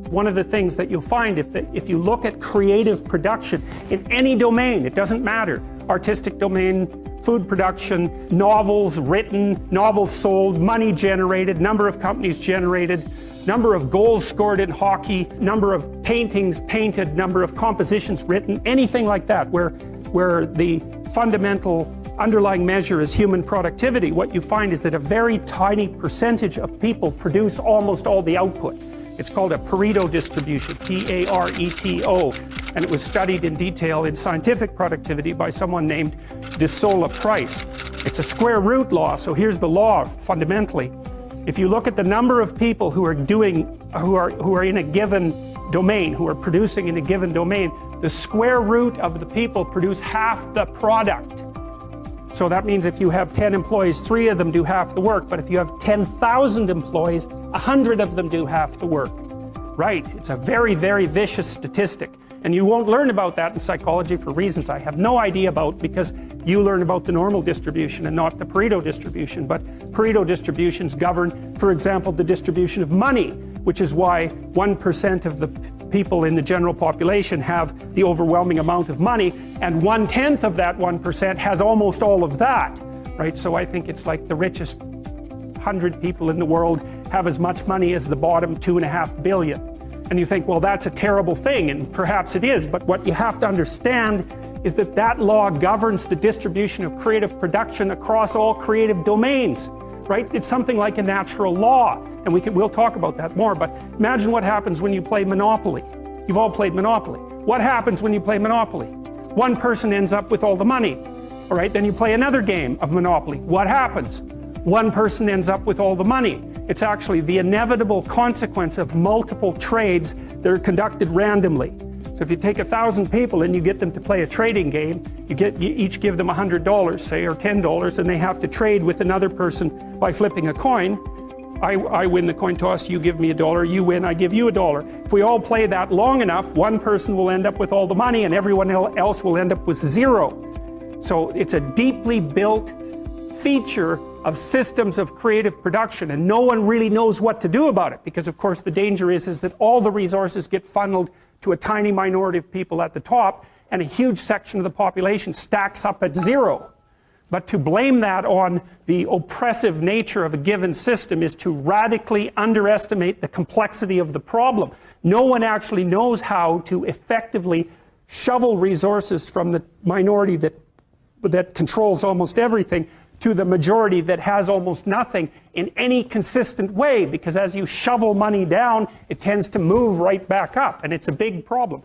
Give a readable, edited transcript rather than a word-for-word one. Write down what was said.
one of the things that you'll find if you look at creative production in any domain, it doesn't matter, artistic domain, food production, novels written, novels sold, money generated, number of companies generated, number of goals scored in hockey, number of paintings painted, number of compositions written, anything like that, where the fundamental underlying measure is human productivity, what you find is that a very tiny percentage of people produce almost all the output. It's called a Pareto distribution, P-A-R-E-T-O, and it was studied in detail in scientific productivity by someone named de Sola Price. It's a square root law, so here's the law fundamentally. If you look at the number of people who are in a given domain, who are producing in a given domain, the square root of the people produce half the product. So that means if you have 10 employees, 3 of them do half the work, but if you have 10,000 employees, 100 of them do half the work. Right, it's a very, very vicious statistic. And you won't learn about that in psychology for reasons I have no idea about, because you learn about the normal distribution and not the Pareto distribution. But Pareto distributions govern, for example, the distribution of money, which is why 1% of the people in the general population have the overwhelming amount of money, and 1/10 of that 1% has almost all of that, right? So I think it's like the richest 100 people in the world have as much money as the bottom 2.5 billion. And you think, well, that's a terrible thing, and perhaps it is, but what you have to understand is that that law governs the distribution of creative production across all creative domains, right? It's something like a natural law, and we'll talk about that more, but imagine what happens when you play Monopoly. You've all played Monopoly. What happens when you play Monopoly? One person ends up with all the money, all right? Then you play another game of Monopoly. What happens? One person ends up with all the money. It's actually the inevitable consequence of multiple trades that are conducted randomly. So if you take 1,000 people and you get them to play a trading game, you each give them $100, say, or $10, and they have to trade with another person by flipping a coin. I win the coin toss, you give me $1, you win, I give you $1. If we all play that long enough, one person will end up with all the money and everyone else will end up with 0. So it's a deeply built feature of systems of creative production, and no one really knows what to do about it, because of course the danger is that all the resources get funneled to a tiny minority of people at the top, and a huge section of the population stacks up at 0. But to blame that on the oppressive nature of a given system is to radically underestimate the complexity of the problem. No one actually knows how to effectively shovel resources from the minority that controls almost everything to the majority that has almost nothing in any consistent way, because as you shovel money down, it tends to move right back up, and it's a big problem.